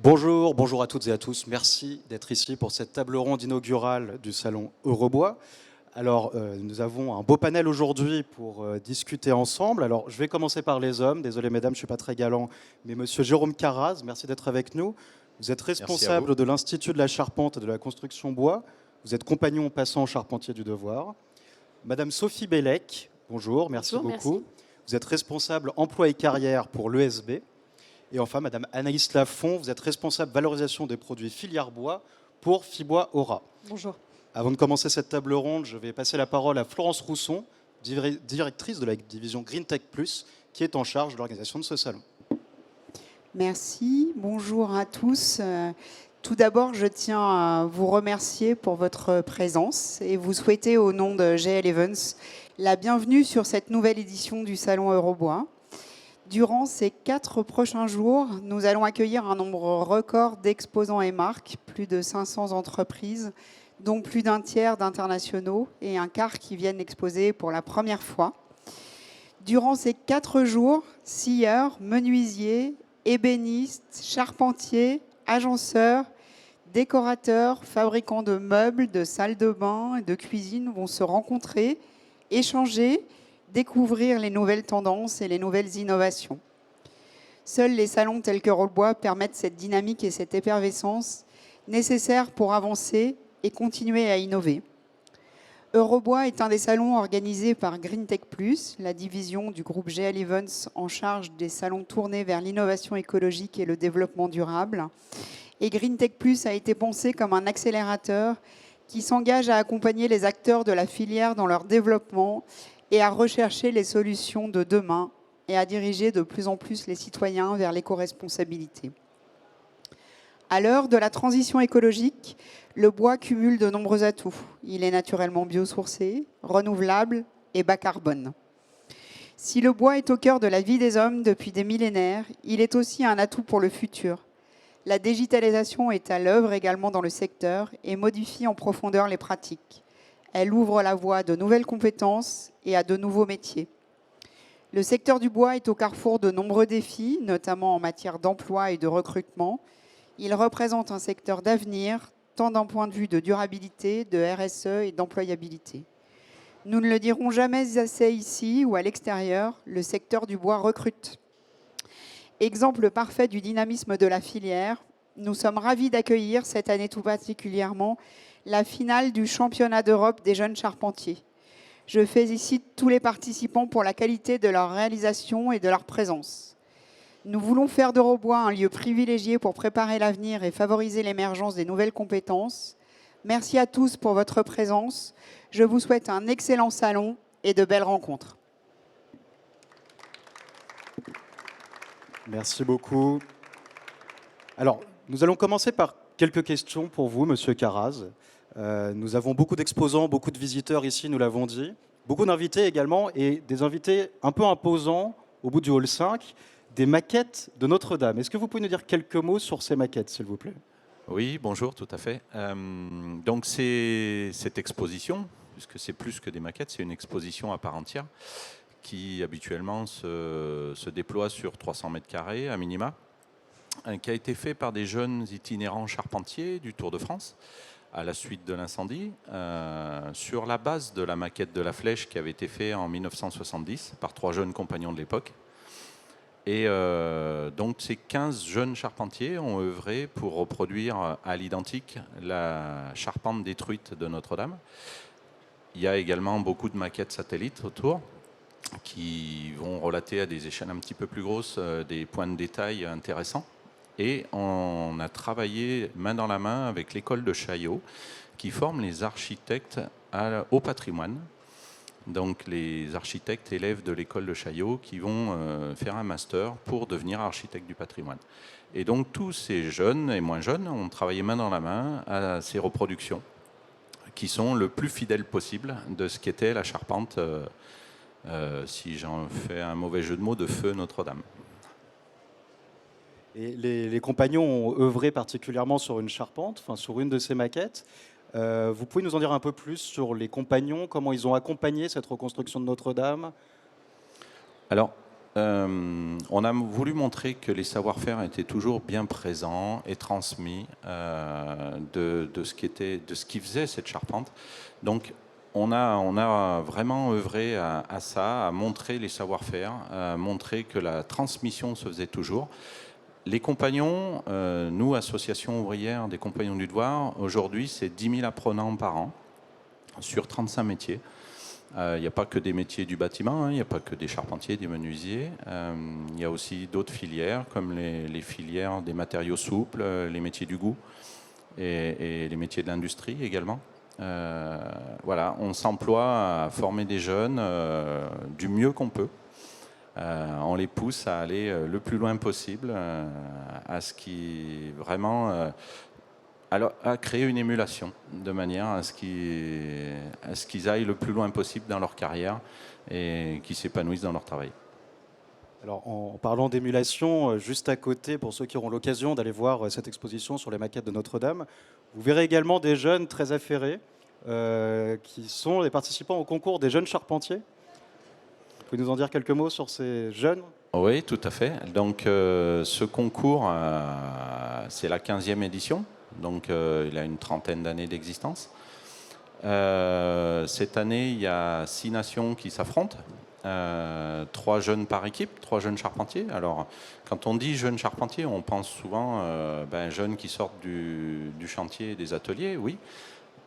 Bonjour à toutes et à tous. Merci d'être ici pour cette table ronde inaugurale du salon Eurobois. Alors, nous avons un beau panel aujourd'hui pour discuter ensemble. Alors, je vais commencer par les hommes. Désolé, mesdames, je ne suis pas très galant, mais monsieur Jérôme Carraz, merci d'être avec nous. Vous êtes responsable de l'Institut de la Charpente et de la Construction Bois. Vous êtes compagnon passant charpentier du devoir. Madame Sophie Bellec, bonjour, merci beaucoup. Merci. Vous êtes responsable emploi et carrière pour l'ESB. Et enfin, Madame Anaïs Lafont, vous êtes responsable valorisation des produits filière bois pour Fibois Aura. Bonjour. Avant de commencer cette table ronde, je vais passer la parole à Florence Rousson, directrice de la division Green Tech Plus, qui est en charge de l'organisation de ce salon. Merci, bonjour à tous. Tout d'abord, je tiens à vous remercier pour votre présence et vous souhaiter au nom de GL Evans la bienvenue sur cette nouvelle édition du Salon Eurobois. Durant ces 4 prochains jours, nous allons accueillir un nombre record d'exposants et marques, plus de 500 entreprises, dont plus d'un tiers d'internationaux et un quart qui viennent exposer pour la première fois. Durant ces 4 jours, scieurs, menuisiers, ébénistes, charpentiers, agenceurs, décorateurs, fabricants de meubles, de salles de bain et de cuisine vont se rencontrer, échanger, découvrir les nouvelles tendances et les nouvelles innovations. Seuls les salons tels qu'Eurobois permettent cette dynamique et cette effervescence nécessaires pour avancer et continuer à innover. Eurobois est un des salons organisés par Green Tech Plus, la division du groupe GL Evans en charge des salons tournés vers l'innovation écologique et le développement durable. Et Green Tech Plus a été pensé comme un accélérateur qui s'engage à accompagner les acteurs de la filière dans leur développement et à rechercher les solutions de demain et à diriger de plus en plus les citoyens vers l'éco-responsabilité. À l'heure de la transition écologique, le bois cumule de nombreux atouts. Il est naturellement biosourcé, renouvelable et bas carbone. Si le bois est au cœur de la vie des hommes depuis des millénaires, il est aussi un atout pour le futur. La digitalisation est à l'œuvre également dans le secteur et modifie en profondeur les pratiques. Elle ouvre la voie à de nouvelles compétences et à de nouveaux métiers. Le secteur du bois est au carrefour de nombreux défis, notamment en matière d'emploi et de recrutement. Il représente un secteur d'avenir, tant d'un point de vue de durabilité, de RSE et d'employabilité. Nous ne le dirons jamais assez ici ou à l'extérieur, le secteur du bois recrute. Exemple parfait du dynamisme de la filière, nous sommes ravis d'accueillir cette année tout particulièrement la finale du championnat d'Europe des jeunes charpentiers. Je félicite tous les participants pour la qualité de leur réalisation et de leur présence. Nous voulons faire d'Eurobois un lieu privilégié pour préparer l'avenir et favoriser l'émergence des nouvelles compétences. Merci à tous pour votre présence. Je vous souhaite un excellent salon et de belles rencontres. Merci beaucoup. Alors, nous allons commencer par quelques questions pour vous, monsieur Carraz. Nous avons beaucoup d'exposants, beaucoup de visiteurs ici, nous l'avons dit. Beaucoup d'invités également, et des invités un peu imposants au bout du hall 5, des maquettes de Notre-Dame. Est-ce que vous pouvez nous dire quelques mots sur ces maquettes, s'il vous plaît? Oui, bonjour, tout à fait. Donc c'est cette exposition, puisque c'est plus que des maquettes, c'est une exposition à part entière, qui habituellement se déploie sur 300 mètres carrés à minima, qui a été fait par des jeunes itinérants charpentiers du Tour de France, à la suite de l'incendie, sur la base de la maquette de la Flèche qui avait été faite en 1970 par 3 jeunes compagnons de l'époque. Et donc ces 15 jeunes charpentiers ont œuvré pour reproduire à l'identique la charpente détruite de Notre-Dame. Il y a également beaucoup de maquettes satellites autour qui vont relater à des échelles un petit peu plus grosses des points de détail intéressants. Et on a travaillé main dans la main avec l'école de Chaillot qui forme les architectes au patrimoine. Donc les architectes élèves de l'école de Chaillot qui vont faire un master pour devenir architecte du patrimoine. Et donc tous ces jeunes et moins jeunes ont travaillé main dans la main à ces reproductions qui sont le plus fidèles possible de ce qu'était la charpente, si j'en fais un mauvais jeu de mots, de feu Notre-Dame. Et les compagnons ont œuvré particulièrement sur une charpente, enfin sur une de ces maquettes. Vous pouvez nous en dire un peu plus sur les compagnons, comment ils ont accompagné cette reconstruction de Notre-Dame? Alors, On a voulu montrer que les savoir-faire étaient toujours bien présents et transmis de ce qui faisait cette charpente. Donc, on a vraiment œuvré à ça, à montrer les savoir-faire, à montrer que la transmission se faisait toujours. Les compagnons, nous, Association ouvrière des compagnons du devoir, aujourd'hui, c'est 10 000 apprenants par an sur 35 métiers. Il n'y a pas que des métiers du bâtiment, il n'y a pas que des charpentiers, des menuisiers. Il y a aussi d'autres filières, comme les filières des matériaux souples, les métiers du goût et les métiers de l'industrie également. Voilà, on s'emploie à former des jeunes du mieux qu'on peut. On les pousse à aller le plus loin possible, à ce qui vraiment... à créer une émulation, de manière à ce qu'ils aillent le plus loin possible dans leur carrière et qu'ils s'épanouissent dans leur travail. Alors, en parlant d'émulation, juste à côté, pour ceux qui auront l'occasion d'aller voir cette exposition sur les maquettes de Notre-Dame, vous verrez également des jeunes très affairés qui sont les participants au concours des jeunes charpentiers. Vous pouvez nous en dire quelques mots sur ces jeunes ? Oui, tout à fait. Donc, ce concours, c'est la 15e édition. Donc, il a une trentaine d'années d'existence. Cette année, il y a 6 nations qui s'affrontent. 3 jeunes par équipe, 3 jeunes charpentiers. Alors, quand on dit jeunes charpentiers, on pense souvent jeunes qui sortent du chantier et des ateliers, oui,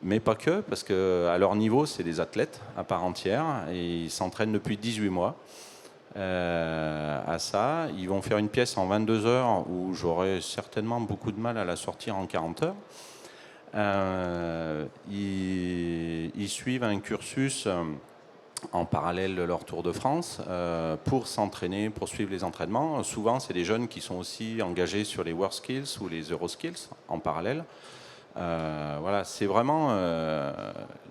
mais pas que, parce qu'à leur niveau, c'est des athlètes à part entière et ils s'entraînent depuis 18 mois. À ça, ils vont faire une pièce en 22 heures où j'aurai certainement beaucoup de mal à la sortir en 40 heures. Ils suivent un cursus en parallèle de leur Tour de France pour s'entraîner, pour suivre les entraînements. Souvent, c'est des jeunes qui sont aussi engagés sur les WorldSkills ou les EuroSkills en parallèle. Voilà, c'est vraiment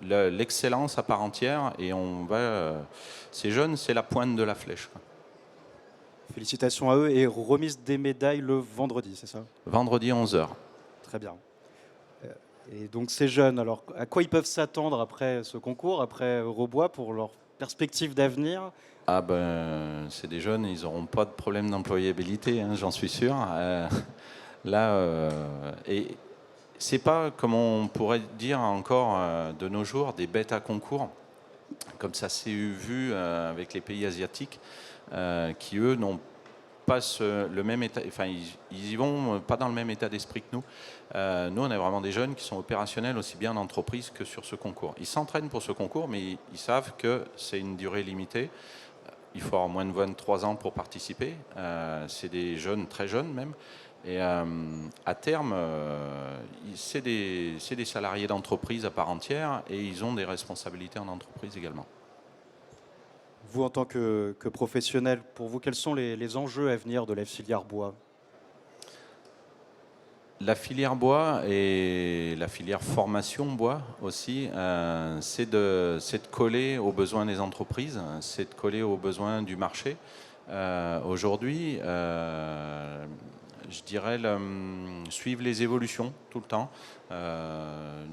l'excellence à part entière et ces jeunes, c'est la pointe de la flèche, quoi. Félicitations à eux et remise des médailles le vendredi, c'est ça ? Vendredi 11h. Très bien. Et donc ces jeunes, alors à quoi ils peuvent s'attendre après ce concours, après Eurobois, pour leur perspective d'avenir ? Ah ben, c'est des jeunes, ils n'auront pas de problème d'employabilité, hein, j'en suis sûr. Et c'est pas, comme on pourrait dire encore de nos jours, des bêtes à concours, comme ça s'est vu avec les pays asiatiques, qui eux n'ont pas le même état, enfin ils y vont pas dans le même état d'esprit que nous. Nous, on est vraiment des jeunes qui sont opérationnels aussi bien en entreprise que sur ce concours. Ils s'entraînent pour ce concours, mais ils savent que c'est une durée limitée. Il faut avoir moins de 23 ans pour participer. C'est des jeunes, très jeunes même. Et à terme, c'est des salariés d'entreprise à part entière et ils ont des responsabilités en entreprise également. Vous, en tant que professionnel, pour vous, quels sont les enjeux à venir de la filière bois ? La filière bois et la filière formation bois aussi, c'est de coller aux besoins des entreprises, c'est de coller aux besoins du marché. Aujourd'hui, je dirais suivre les évolutions tout le temps.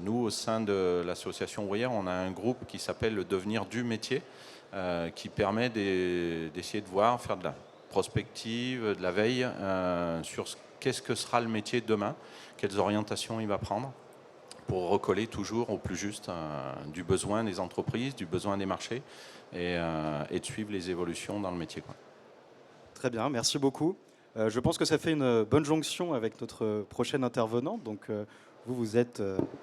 Nous, au sein de l'association ouvrière, on a un groupe qui s'appelle le devenir du métier, qui permet d'essayer de voir, faire de la prospective, de la veille sur qu'est-ce que sera le métier de demain, quelles orientations il va prendre, pour recoller toujours au plus juste du besoin des entreprises, du besoin des marchés, et de suivre les évolutions dans le métier, quoi. Très bien, merci beaucoup. Je pense que ça fait une bonne jonction avec notre prochain intervenant. Donc, vous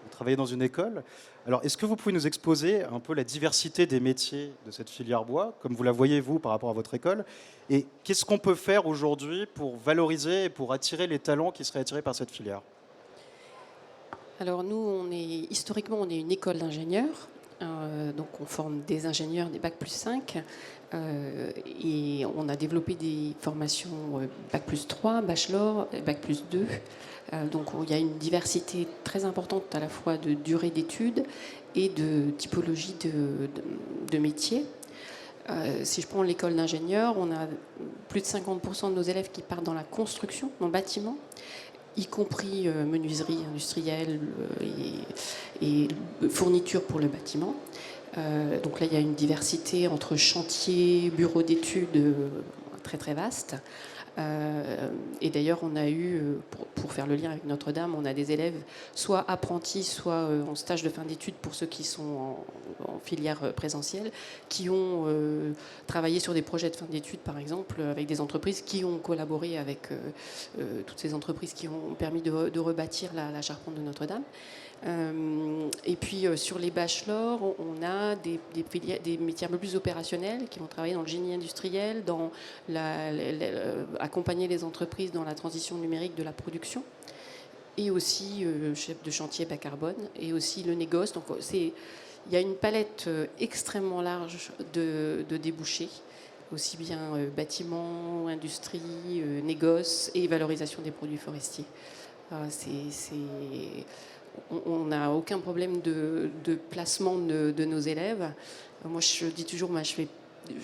travaillez dans une école. Alors, est-ce que vous pouvez nous exposer un peu la diversité des métiers de cette filière bois, comme vous la voyez, vous, par rapport à votre école ? Et qu'est-ce qu'on peut faire aujourd'hui pour valoriser et pour attirer les talents qui seraient attirés par cette filière ? Alors nous, historiquement, on est une école d'ingénieurs. Donc on forme des ingénieurs, des Bac plus 5. Et on a développé des formations Bac plus 3, Bachelor, Bac plus 2. Donc il y a une diversité très importante à la fois de durée d'études et de typologie de métiers. Si je prends l'école d'ingénieurs, on a plus de 50% de nos élèves qui partent dans la construction, dans le bâtiment, y compris menuiserie industrielle et fourniture pour le bâtiment. Donc là, il y a une diversité entre chantier, bureau d'études très très vaste. Et d'ailleurs, on a eu, pour faire le lien avec Notre-Dame, on a des élèves soit apprentis, soit en stage de fin d'études pour ceux qui sont en filière présentielle, qui ont travaillé sur des projets de fin d'études, par exemple, avec des entreprises qui ont collaboré avec toutes ces entreprises qui ont permis de rebâtir la charpente de Notre-Dame. Et puis sur les bachelors, on a des métiers un peu plus opérationnels qui vont travailler dans le génie industriel, dans accompagner les entreprises dans la transition numérique de la production, et aussi chef de chantier bas carbone, et aussi le négoce. Donc il y a une palette extrêmement large de débouchés, aussi bien bâtiment, industrie, négoce et valorisation des produits forestiers. On n'a aucun problème de placement de nos élèves. Moi, je dis toujours,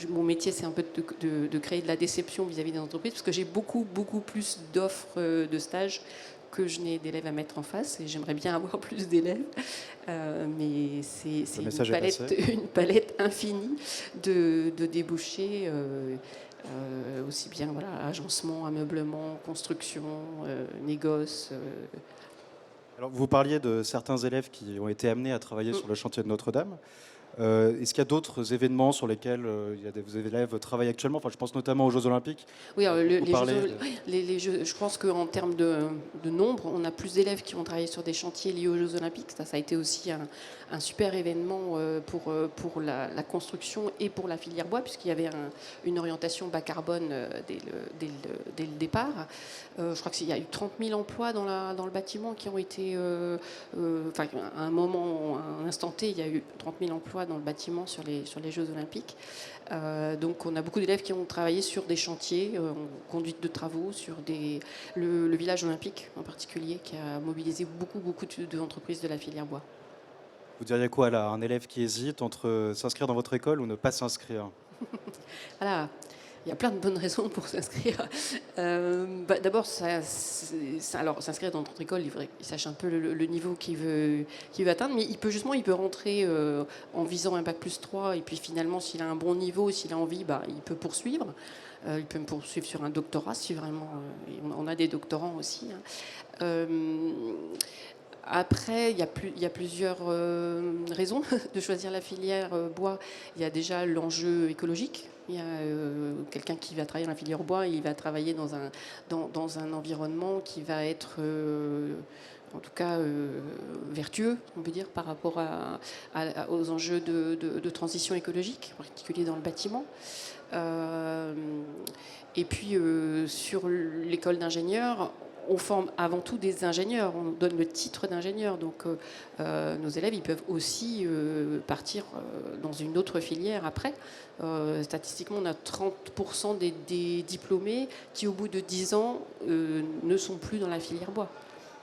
mon métier, c'est un peu de créer de la déception vis-à-vis des entreprises, parce que j'ai beaucoup plus d'offres de stages que je n'ai d'élèves à mettre en face, et j'aimerais bien avoir plus d'élèves. Mais c'est une palette infinie de débouchés, aussi bien agencement, ameublement, construction, négoce. Alors, vous parliez de certains élèves qui ont été amenés à travailler sur le chantier de Notre-Dame. Est-ce qu'il y a d'autres événements sur lesquels vos élèves travaillent actuellement? Enfin, je pense notamment aux Jeux Olympiques. Oui, les Jeux, je pense qu'en termes de nombre, on a plus d'élèves qui ont travaillé sur des chantiers liés aux Jeux Olympiques. Ça a été aussi un super événement pour la construction et pour la filière bois, puisqu'il y avait une orientation bas carbone dès le départ. Je crois qu'il y a eu 30 000 emplois dans le bâtiment qui ont été... à un instant T, il y a eu 30 000 emplois dans le bâtiment sur les Jeux Olympiques. Donc on a beaucoup d'élèves qui ont travaillé sur des chantiers, en conduite de travaux, sur le village olympique en particulier, qui a mobilisé beaucoup d'entreprises de la filière bois. Vous diriez quoi là, un élève qui hésite entre s'inscrire dans votre école ou ne pas s'inscrire? Voilà. Il y a plein de bonnes raisons pour s'inscrire. D'abord, s'inscrire dans notre école, il faudrait qu'il sache un peu le niveau qu'il veut atteindre, mais il peut rentrer en visant un bac+3, et puis finalement, s'il a un bon niveau, s'il a envie, il peut poursuivre. Il peut me poursuivre sur un doctorat, si vraiment... on a des doctorants aussi. Après, il y a plusieurs raisons de choisir la filière bois. Il y a déjà l'enjeu écologique. Il y a quelqu'un qui va travailler dans la filière bois, il va travailler dans un environnement qui va être, en tout cas, vertueux, on peut dire, par rapport aux enjeux de transition écologique, en particulier dans le bâtiment. Et puis, sur l'école d'ingénieurs, on forme avant tout des ingénieurs, on donne le titre d'ingénieur, donc nos élèves ils peuvent aussi partir dans une autre filière après. Statistiquement, on a 30% des diplômés qui au bout de 10 ans ne sont plus dans la filière bois.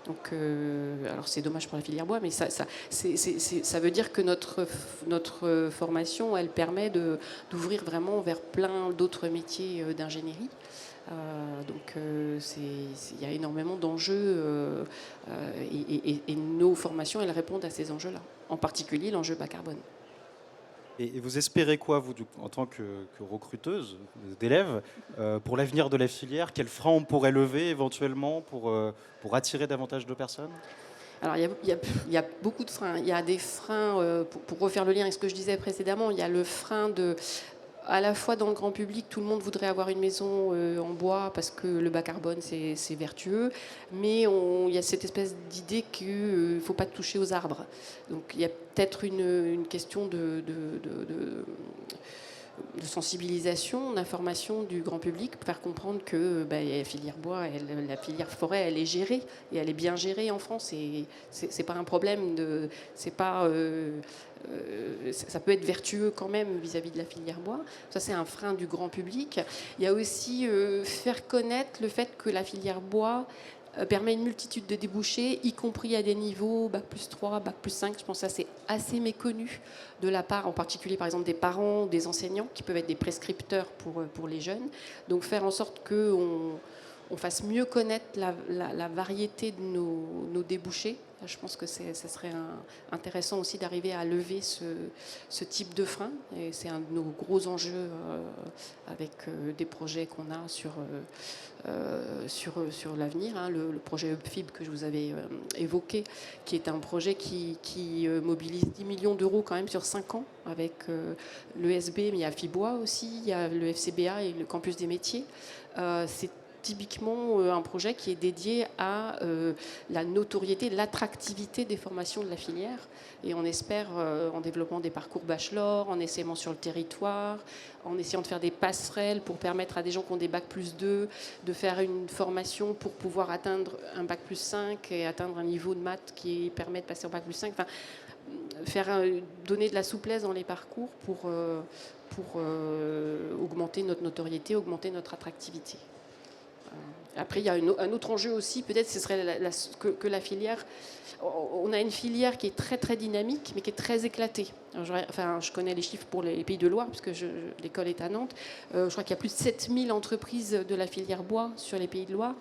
Donc, alors c'est dommage pour la filière bois, mais ça veut dire que notre formation, elle permet d'ouvrir vraiment vers plein d'autres métiers d'ingénierie. Donc il y a énormément d'enjeux et nos formations, elles répondent à ces enjeux-là, en particulier l'enjeu bas carbone. Et vous espérez quoi, vous, en tant que recruteuse d'élèves, pour l'avenir de la filière? Quels freins on pourrait lever éventuellement pour attirer davantage de personnes? Alors, il y a beaucoup de freins. Il y a des freins, pour refaire le lien avec ce que je disais précédemment, il y a le frein à la fois dans le grand public, tout le monde voudrait avoir une maison en bois parce que le bas carbone, c'est vertueux. Mais il y a cette espèce d'idée qu'il ne faut pas toucher aux arbres. Donc il y a peut-être une question de sensibilisation, d'information du grand public, pour faire comprendre que la filière bois, la filière forêt, elle est gérée, et elle est bien gérée en France. Et c'est pas un problème ça peut être vertueux quand même vis-à-vis de la filière bois. Ça, c'est un frein du grand public. Il y a aussi faire connaître le fait que la filière bois permet une multitude de débouchés, y compris à des niveaux bac+3, bac+5. Je pense que ça, c'est assez méconnu de la part, en particulier par exemple des parents, des enseignants, qui peuvent être des prescripteurs pour les jeunes. Donc faire en sorte qu'on on fasse mieux connaître la variété de nos débouchés. Je pense que ça serait intéressant aussi d'arriver à lever ce type de frein. Et c'est un de nos gros enjeux avec des projets qu'on a sur l'avenir. Hein. Le projet UpFib que je vous avais évoqué, qui est un projet qui mobilise 10 millions d'euros quand même sur 5 ans avec l'ESB, mais il y a Fibois aussi, il y a le FCBA et le Campus des métiers. C'est typiquement un projet qui est dédié à la notoriété, l'attractivité des formations de la filière. Et on espère, en développant des parcours bachelor, en essayant sur le territoire, en essayant de faire des passerelles pour permettre à des gens qui ont des bac+2 de faire une formation pour pouvoir atteindre un bac+5 et atteindre un niveau de maths qui permet de passer au bac+5. Enfin, donner de la souplesse dans les parcours pour augmenter notre notoriété, augmenter notre attractivité. Après, il y a un autre enjeu aussi, peut-être, ce serait que la filière... On a une filière qui est très, très dynamique, mais qui est très éclatée. Alors, je connais les chiffres pour les Pays de Loire, puisque l'école est à Nantes. Je crois qu'il y a plus de 7000 entreprises de la filière bois sur les Pays de Loire,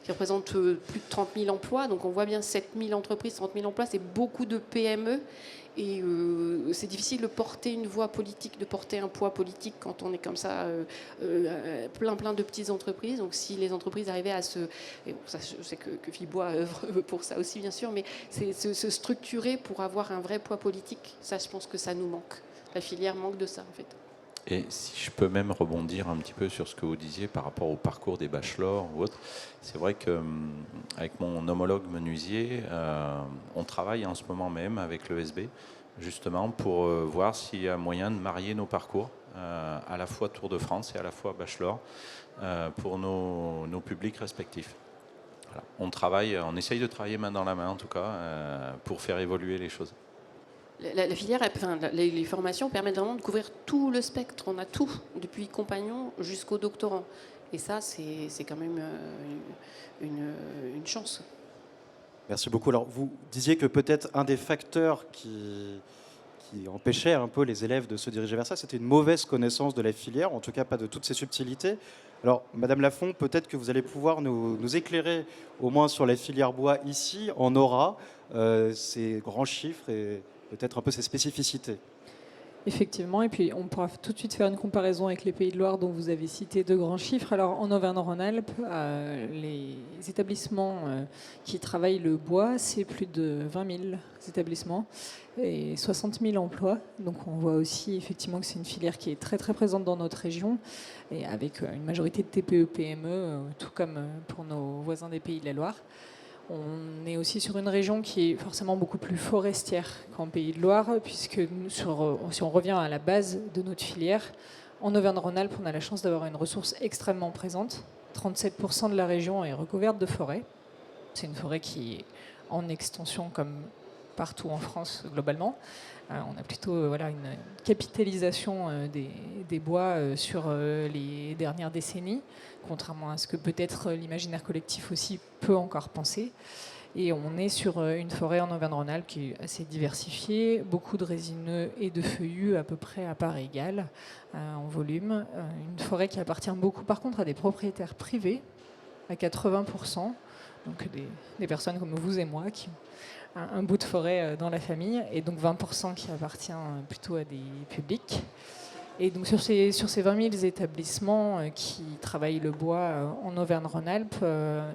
qui représentent plus de 30 000 emplois. Donc, on voit bien 7000 entreprises, 30 000 emplois, c'est beaucoup de PME. Et c'est difficile de porter une voix politique, de porter un poids politique quand on est comme ça, plein de petites entreprises. Donc si les entreprises arrivaient à se... Et bon, ça, je sais que Fibois œuvre pour ça aussi, bien sûr, mais c'est se structurer pour avoir un vrai poids politique. Ça, je pense que ça nous manque. La filière manque de ça, en fait. Et si je peux même rebondir un petit peu sur ce que vous disiez par rapport au parcours des bachelors ou autres, c'est vrai qu'avec mon homologue menuisier, on travaille en ce moment même avec l'ESB, justement pour voir s'il y a moyen de marier nos parcours, à la fois Tour de France et à la fois bachelor, pour nos publics respectifs. Voilà. On essaye de travailler main dans la main en tout cas, pour faire évoluer les choses. La filière, les formations permettent vraiment de couvrir tout le spectre. On a tout, depuis compagnon jusqu'au doctorant. Et ça, c'est quand même une chance. Merci beaucoup. Alors, vous disiez que peut-être un des facteurs qui empêchait un peu les élèves de se diriger vers ça, c'était une mauvaise connaissance de la filière, en tout cas pas de toutes ses subtilités. Alors, Madame Lafont, peut-être que vous allez pouvoir nous éclairer au moins sur la filière bois ici, en aura, ses grands chiffres et peut-être un peu ses spécificités. Effectivement, et puis on pourra tout de suite faire une comparaison avec les Pays de Loire dont vous avez cité de grands chiffres. Alors en Auvergne-Rhône-Alpes, les établissements qui travaillent le bois, c'est plus de 20 000 établissements et 60 000 emplois. Donc on voit aussi effectivement que c'est une filière qui est très très présente dans notre région et avec une majorité de TPE, PME, tout comme pour nos voisins des Pays de la Loire. On est aussi sur une région qui est forcément beaucoup plus forestière qu'en Pays de Loire, puisque si on revient à la base de notre filière, en Auvergne-Rhône-Alpes, on a la chance d'avoir une ressource extrêmement présente. 37% de la région est recouverte de forêt. C'est une forêt qui est en extension comme partout en France globalement. On a plutôt une capitalisation des bois sur les dernières décennies, contrairement à ce que peut-être l'imaginaire collectif aussi peut encore penser. Et on est sur une forêt en Auvergne-Rhône-Alpes qui est assez diversifiée, beaucoup de résineux et de feuillus à peu près à part égale en volume. Une forêt qui appartient beaucoup par contre à des propriétaires privés, à 80%, donc des personnes comme vous et moi qui ont un bout de forêt dans la famille, et donc 20% qui appartient plutôt à des publics. Et donc sur ces 20 000 établissements qui travaillent le bois en Auvergne-Rhône-Alpes,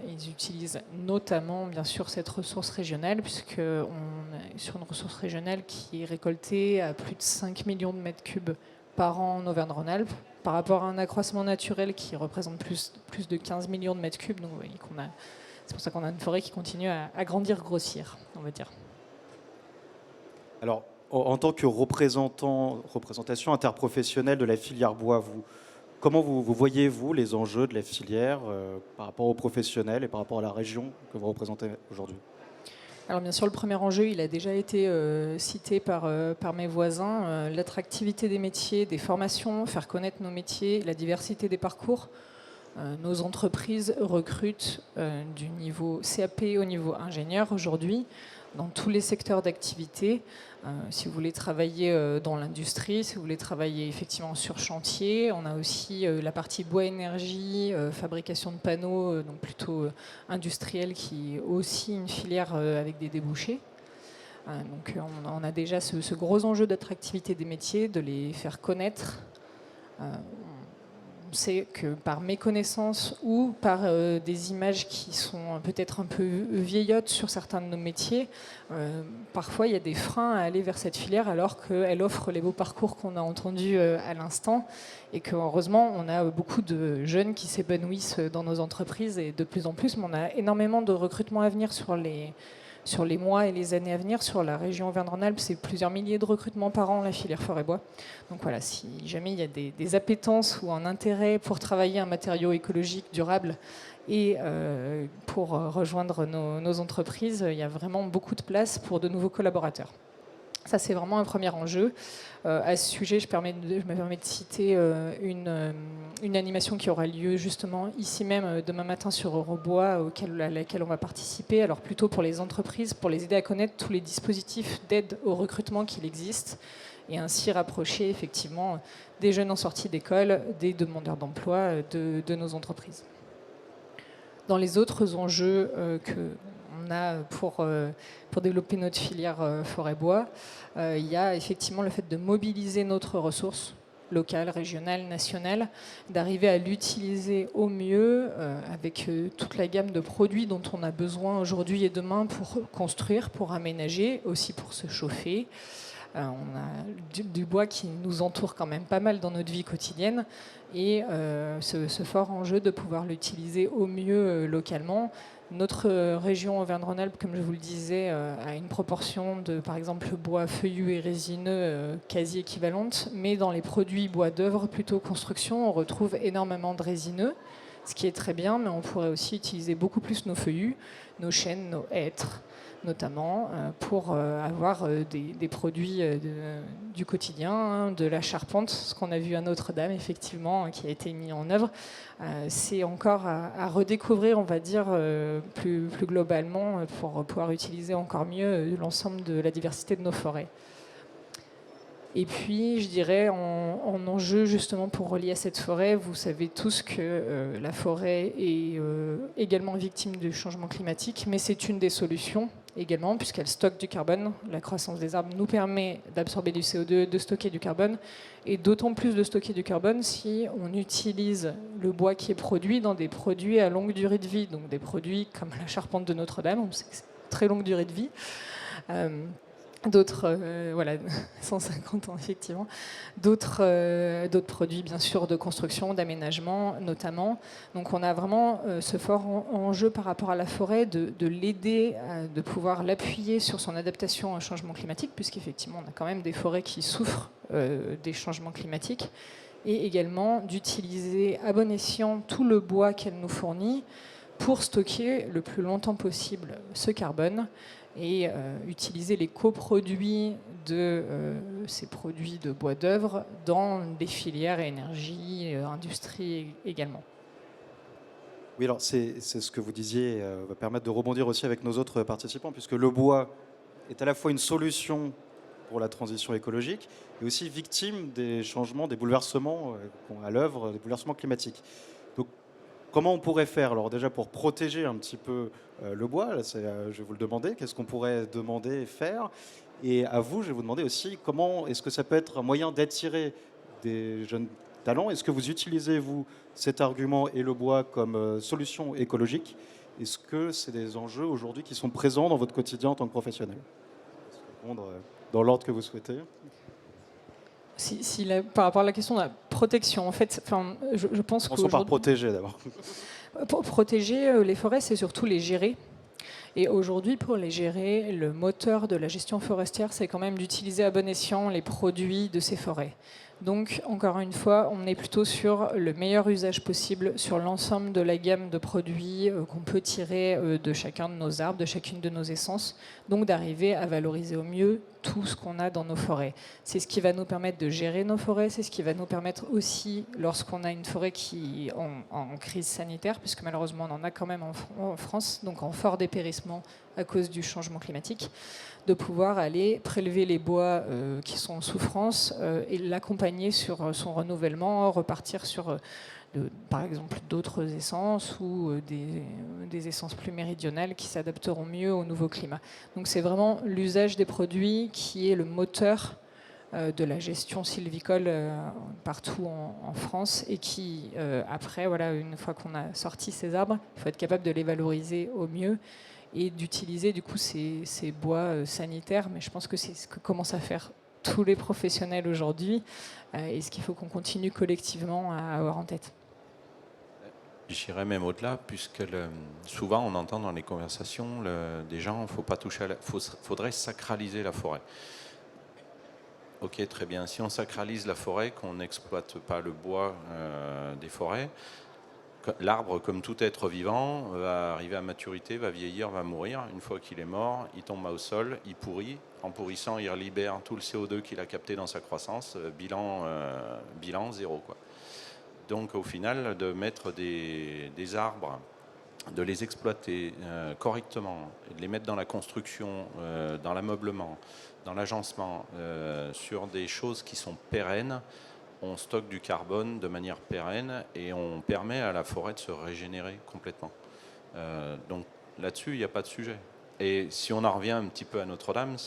ils utilisent notamment bien sûr cette ressource régionale, puisqu'on est sur une ressource régionale qui est récoltée à plus de 5 millions de mètres cubes par an en Auvergne-Rhône-Alpes, par rapport à un accroissement naturel qui représente plus de 15 millions de mètres cubes. Donc vous voyez qu'on a... C'est pour ça qu'on a une forêt qui continue à grandir, grossir, on va dire. Alors, en tant que représentation interprofessionnelle de la filière bois, comment vous voyez-vous les enjeux de la filière par rapport aux professionnels et par rapport à la région que vous représentez aujourd'hui ? Alors bien sûr, le premier enjeu, il a déjà été cité par mes voisins, l'attractivité des métiers, des formations, faire connaître nos métiers, la diversité des parcours. Nos entreprises recrutent du niveau CAP au niveau ingénieur aujourd'hui. dans tous les secteurs d'activité. Si vous voulez travailler dans l'industrie, si vous voulez travailler effectivement sur chantier, on a aussi la partie bois énergie, fabrication de panneaux, donc plutôt industrielle, qui est aussi une filière avec des débouchés. Donc on a déjà ce gros enjeu d'attractivité des métiers, de les faire connaître. On sait que par méconnaissance ou par des images qui sont peut-être un peu vieillottes sur certains de nos métiers, parfois il y a des freins à aller vers cette filière alors qu'elle offre les beaux parcours qu'on a entendus à l'instant et que heureusement on a beaucoup de jeunes qui s'épanouissent dans nos entreprises et de plus en plus, mais on a énormément de recrutements à venir sur les mois et les années à venir. Sur la région Auvergne-Rhône-Alpes, c'est plusieurs milliers de recrutements par an, la filière forêt-bois. Donc voilà, si jamais il y a des appétences ou un intérêt pour travailler un matériau écologique durable et pour rejoindre nos entreprises, il y a vraiment beaucoup de place pour de nouveaux collaborateurs. Ça, c'est vraiment un premier enjeu. À ce sujet, je me permets de citer une animation qui aura lieu justement ici même demain matin sur Eurobois, à laquelle on va participer. Alors plutôt pour les entreprises, pour les aider à connaître tous les dispositifs d'aide au recrutement qu'il existe et ainsi rapprocher effectivement des jeunes en sortie d'école, des demandeurs d'emploi de nos entreprises. Dans les autres enjeux qu'on a pour développer notre filière forêt-bois, il y a effectivement le fait de mobiliser notre ressource locale, régionale, nationale, d'arriver à l'utiliser au mieux avec toute la gamme de produits dont on a besoin aujourd'hui et demain pour construire, pour aménager, aussi pour se chauffer. On a du bois qui nous entoure quand même pas mal dans notre vie quotidienne et ce fort enjeu de pouvoir l'utiliser au mieux localement. Notre région Auvergne-Rhône-Alpes, comme je vous le disais, a une proportion de, par exemple, bois feuillu et résineux quasi équivalente, mais dans les produits bois d'œuvre, plutôt construction, on retrouve énormément de résineux, ce qui est très bien, mais on pourrait aussi utiliser beaucoup plus nos feuillus, nos chênes, nos hêtres, notamment pour avoir des produits du quotidien, hein, de la charpente, ce qu'on a vu à Notre-Dame, effectivement, qui a été mis en œuvre. C'est encore à redécouvrir, on va dire, plus globalement, pour pouvoir utiliser encore mieux l'ensemble de la diversité de nos forêts. Et puis, je dirais, en enjeu, justement, pour relier à cette forêt, vous savez tous que la forêt est également victime du changement climatique, mais c'est une des solutions également, puisqu'elle stocke du carbone. La croissance des arbres nous permet d'absorber du CO2, de stocker du carbone, et d'autant plus de stocker du carbone si on utilise le bois qui est produit dans des produits à longue durée de vie, donc des produits comme la charpente de Notre-Dame, on sait que c'est une très longue durée de vie. D'autres, voilà, 150 ans effectivement, d'autres produits bien sûr de construction, d'aménagement notamment. Donc on a vraiment ce fort enjeu par rapport à la forêt de l'aider, de pouvoir l'appuyer sur son adaptation au changement climatique, puisqu'effectivement on a quand même des forêts qui souffrent des changements climatiques, et également d'utiliser à bon escient tout le bois qu'elle nous fournit pour stocker le plus longtemps possible ce carbone et utiliser les coproduits de ces produits de bois d'œuvre dans des filières énergie, industrie également. Oui, alors c'est ce que vous disiez, va permettre de rebondir aussi avec nos autres participants, puisque le bois est à la fois une solution pour la transition écologique et aussi victime des changements, des bouleversements à l'œuvre, des bouleversements climatiques. Donc, comment on pourrait faire, alors déjà pour protéger un petit peu le bois, là, je vais vous le demander, qu'est-ce qu'on pourrait demander et faire? Et à vous, je vais vous demander aussi comment est-ce que ça peut être un moyen d'attirer des jeunes talents? Est-ce que vous utilisez, vous, cet argument et le bois comme solution écologique? Est-ce que c'est des enjeux aujourd'hui qui sont présents dans votre quotidien en tant que professionnel? Répondre dans l'ordre que vous souhaitez. Par rapport à la question de la protection, en fait, je pense que. Commençons par protéger d'abord. Pour protéger les forêts, c'est surtout les gérer. Et aujourd'hui, pour les gérer, le moteur de la gestion forestière, c'est quand même d'utiliser à bon escient les produits de ces forêts. Donc, encore une fois, on est plutôt sur le meilleur usage possible sur l'ensemble de la gamme de produits qu'on peut tirer de chacun de nos arbres, de chacune de nos essences. Donc, d'arriver à valoriser au mieux tout ce qu'on a dans nos forêts. C'est ce qui va nous permettre de gérer nos forêts, c'est ce qui va nous permettre aussi, lorsqu'on a une forêt qui est en crise sanitaire, puisque malheureusement on en a quand même en France, donc en fort dépérissement à cause du changement climatique, de pouvoir aller prélever les bois qui sont en souffrance et l'accompagner sur son renouvellement, repartir sur, par exemple, d'autres essences ou des essences plus méridionales qui s'adapteront mieux au nouveau climat. Donc c'est vraiment l'usage des produits qui est le moteur de la gestion sylvicole partout en France et qui, après, voilà, une fois qu'on a sorti ces arbres, il faut être capable de les valoriser au mieux et d'utiliser du coup ces bois sanitaires. Mais je pense que c'est ce que commencent à faire tous les professionnels aujourd'hui et ce qu'il faut qu'on continue collectivement à avoir en tête. J'irais même au-delà, puisque souvent on entend dans les conversations des gens, faut pas toucher faudrait sacraliser la forêt. Ok, très bien. Si on sacralise la forêt, qu'on n'exploite pas le bois des forêts, l'arbre, comme tout être vivant, va arriver à maturité, va vieillir, va mourir. Une fois qu'il est mort, il tombe au sol, il pourrit. En pourrissant, il libère tout le CO2 qu'il a capté dans sa croissance. Bilan zéro, quoi. Donc au final, de mettre des arbres, de les exploiter correctement, de les mettre dans la construction, dans l'ameublement, dans l'agencement, sur des choses qui sont pérennes, on stocke du carbone de manière pérenne et on permet à la forêt de se régénérer complètement. Donc là-dessus, il n'y a pas de sujet. Et si on en revient un petit peu à Notre-Dame,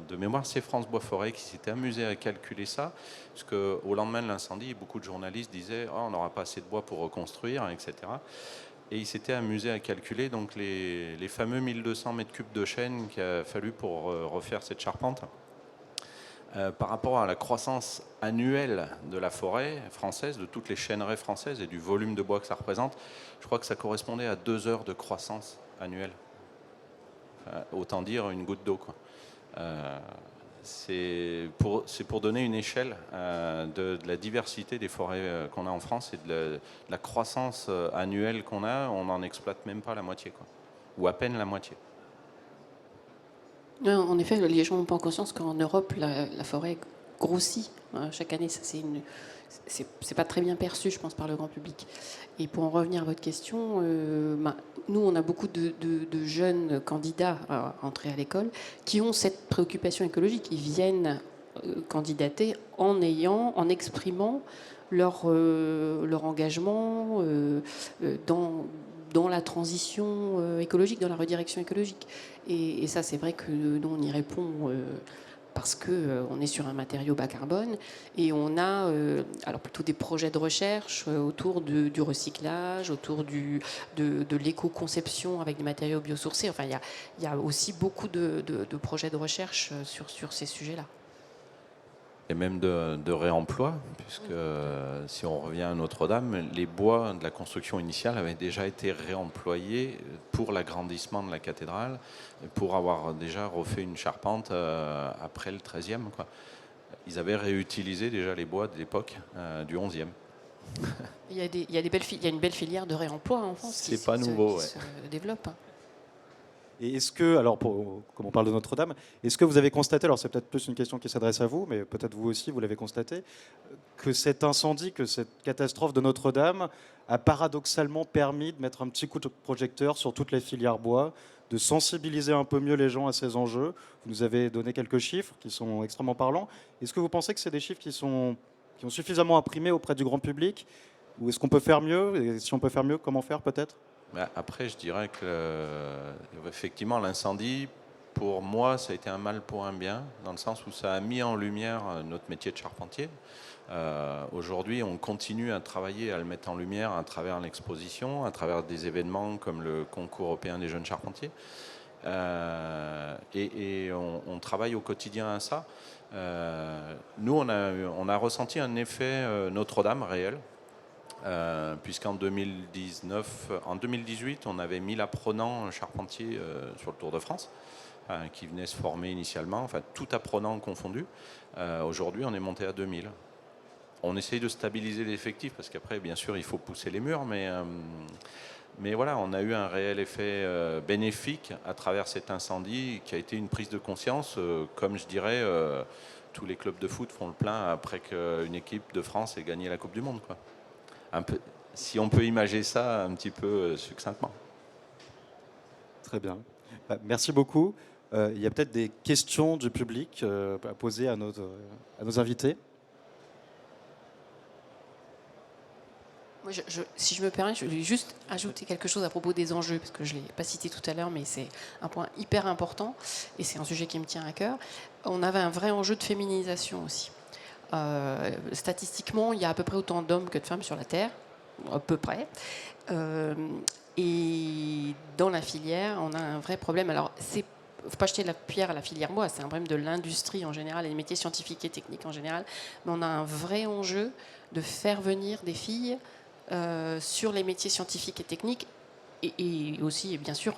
de mémoire, c'est France Bois Forêt qui s'était amusé à calculer ça, parce qu'au lendemain de l'incendie, beaucoup de journalistes disaient oh, on n'aura pas assez de bois pour reconstruire, etc. Et ils s'étaient amusés à calculer donc les fameux 1200 mètres cubes de chêne qu'il a fallu pour refaire cette charpente. Par rapport à la croissance annuelle de la forêt française, de toutes les chêneraies françaises et du volume de bois que ça représente, je crois que ça correspondait à 2 heures de croissance annuelle. Autant dire une goutte d'eau, quoi. C'est pour donner une échelle de la diversité des forêts qu'on a en France et de la croissance annuelle qu'on a, on n'en exploite même pas la moitié, quoi. Ou à peine la moitié. En effet, les gens n'ont pas conscience qu'en Europe, la forêt grossit chaque année. Ça, c'est pas très bien perçu, je pense, par le grand public. Et pour en revenir à votre question, nous, on a beaucoup de jeunes candidats à entrer à l'école qui ont cette préoccupation écologique. Ils viennent candidater en exprimant leur engagement dans la transition écologique, dans la redirection écologique. Et ça, c'est vrai que nous, on y répond parce qu'on est sur un matériau bas carbone et on a alors plutôt des projets de recherche autour du recyclage, autour de l'éco-conception avec des matériaux biosourcés. Enfin, il y a aussi beaucoup de projets de recherche sur ces sujets-là. Et même de réemploi, puisque si on revient à Notre-Dame, les bois de la construction initiale avaient déjà été réemployés pour l'agrandissement de la cathédrale, pour avoir déjà refait une charpente après le XIIIe, quoi. Ils avaient réutilisé déjà les bois de l'époque du XIe. Il y a une belle filière de réemploi en France C'est pas nouveau, qui se développe. Et est-ce que, alors comme on parle de Notre-Dame, est-ce que vous avez constaté, alors c'est peut-être plus une question qui s'adresse à vous, mais peut-être vous aussi, vous l'avez constaté, que cet incendie, que cette catastrophe de Notre-Dame a paradoxalement permis de mettre un petit coup de projecteur sur toute la filière bois, de sensibiliser un peu mieux les gens à ces enjeux. Vous nous avez donné quelques chiffres qui sont extrêmement parlants. Est-ce que vous pensez que c'est des chiffres qui ont suffisamment imprimé auprès du grand public? Ou est-ce qu'on peut faire mieux? Et si on peut faire mieux, comment faire peut-être? Après, je dirais que effectivement, l'incendie, pour moi, ça a été un mal pour un bien, dans le sens où ça a mis en lumière notre métier de charpentier. Aujourd'hui, on continue à travailler, à le mettre en lumière à travers l'exposition, à travers des événements comme le concours européen des jeunes charpentiers. Et on travaille au quotidien à ça. Nous, on a ressenti un effet Notre-Dame réel. Puisqu'en 2018, on avait 1000 apprenants charpentiers sur le Tour de France qui venaient se former initialement, enfin tout apprenant confondu. Aujourd'hui, on est monté à 2000. On essaye de stabiliser l'effectif parce qu'après, bien sûr, il faut pousser les murs, mais voilà, on a eu un réel effet bénéfique à travers cet incendie qui a été une prise de conscience. Comme je dirais, tous les clubs de foot font le plein après qu'une équipe de France ait gagné la Coupe du Monde, quoi. Un peu, si on peut imager ça un petit peu succinctement. Très bien. Merci beaucoup. Il y a peut-être des questions du public à poser à nos invités. Moi, si je me permets, je voulais juste ajouter quelque chose à propos des enjeux, parce que je ne l'ai pas cité tout à l'heure, mais c'est un point hyper important, et c'est un sujet qui me tient à cœur. On avait un vrai enjeu de féminisation aussi. Statistiquement, il y a à peu près autant d'hommes que de femmes sur la Terre, à peu près. Et dans la filière, on a un vrai problème. Alors, il ne faut pas jeter la pierre à la filière bois, c'est un problème de l'industrie en général et des métiers scientifiques et techniques en général. Mais on a un vrai enjeu de faire venir des filles sur les métiers scientifiques et techniques et aussi, bien sûr,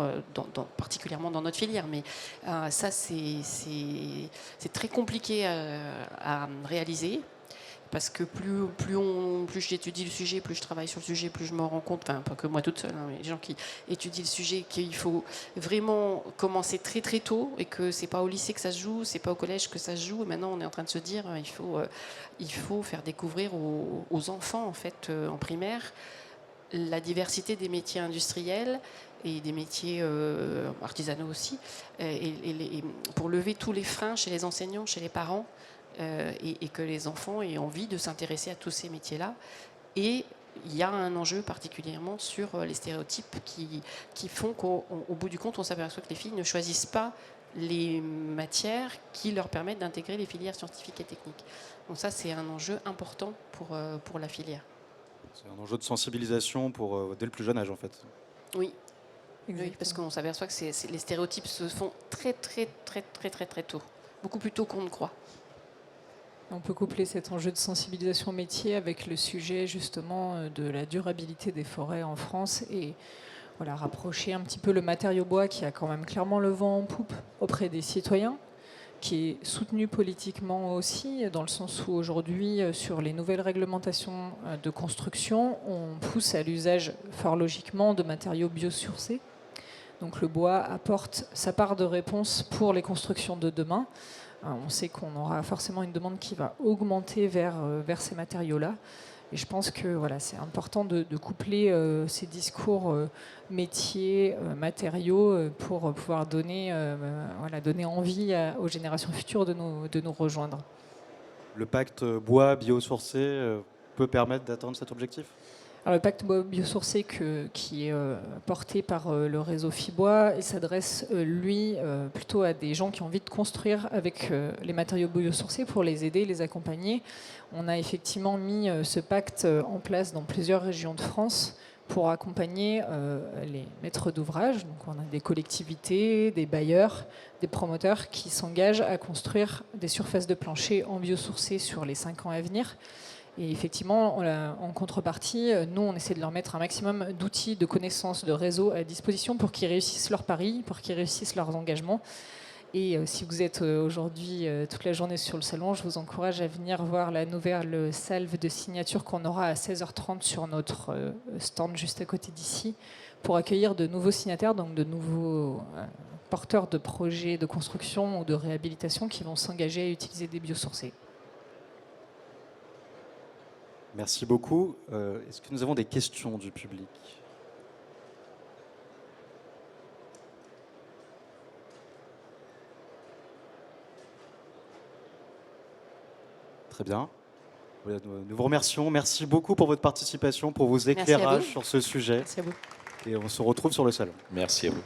particulièrement dans notre filière. Mais ça, c'est très compliqué à réaliser. Parce que plus j'étudie le sujet, plus je travaille sur le sujet, plus je me rends compte, enfin pas que moi toute seule, hein, mais les gens qui étudient le sujet, qu'il faut vraiment commencer très très tôt et que c'est pas au lycée que ça se joue, c'est pas au collège que ça se joue. Et maintenant, on est en train de se dire, il faut faire découvrir aux enfants en fait en primaire la diversité des métiers industriels et des métiers artisanaux aussi, et pour lever tous les freins chez les enseignants, chez les parents. Et que les enfants aient envie de s'intéresser à tous ces métiers-là. Et il y a un enjeu particulièrement sur les stéréotypes qui font qu'au bout du compte, on s'aperçoit que les filles ne choisissent pas les matières qui leur permettent d'intégrer les filières scientifiques et techniques. Donc ça, c'est un enjeu important pour la filière. C'est un enjeu de sensibilisation dès le plus jeune âge, en fait. Oui. Oui, parce qu'on s'aperçoit que les stéréotypes se font très tôt, beaucoup plus tôt qu'on ne croit. On peut coupler cet enjeu de sensibilisation métier avec le sujet justement de la durabilité des forêts en France et voilà, rapprocher un petit peu le matériau bois qui a quand même clairement le vent en poupe auprès des citoyens, qui est soutenu politiquement aussi, dans le sens où aujourd'hui, sur les nouvelles réglementations de construction, on pousse à l'usage fort logiquement de matériaux biosourcés. Donc le bois apporte sa part de réponse pour les constructions de demain. On sait qu'on aura forcément une demande qui va augmenter vers ces matériaux-là. Et je pense que voilà, c'est important de coupler ces discours métiers, matériaux, pour pouvoir donner envie aux générations futures de nous rejoindre. Le pacte bois biosourcé peut permettre d'atteindre cet objectif ? Alors, le pacte bois biosourcé qui est porté par le réseau Fibois, il s'adresse, lui, plutôt à des gens qui ont envie de construire avec les matériaux biosourcés pour les aider, les accompagner. On a effectivement mis ce pacte en place dans plusieurs régions de France pour accompagner les maîtres d'ouvrage. Donc, on a des collectivités, des bailleurs, des promoteurs qui s'engagent à construire des surfaces de plancher en biosourcé sur les 5 ans à venir. Et effectivement, en contrepartie, nous, on essaie de leur mettre un maximum d'outils, de connaissances, de réseaux à disposition pour qu'ils réussissent leur pari, pour qu'ils réussissent leurs engagements. Et si vous êtes aujourd'hui toute la journée sur le salon, je vous encourage à venir voir la nouvelle salve de signature qu'on aura à 16h30 sur notre stand juste à côté d'ici, pour accueillir de nouveaux signataires, donc de nouveaux porteurs de projets de construction ou de réhabilitation qui vont s'engager à utiliser des biosourcés. Merci beaucoup. Est-ce que nous avons des questions du public ? Très bien. Nous vous remercions. Merci beaucoup pour votre participation, pour vos éclairages sur ce sujet. Merci à vous. Et on se retrouve sur le salon. Merci à vous.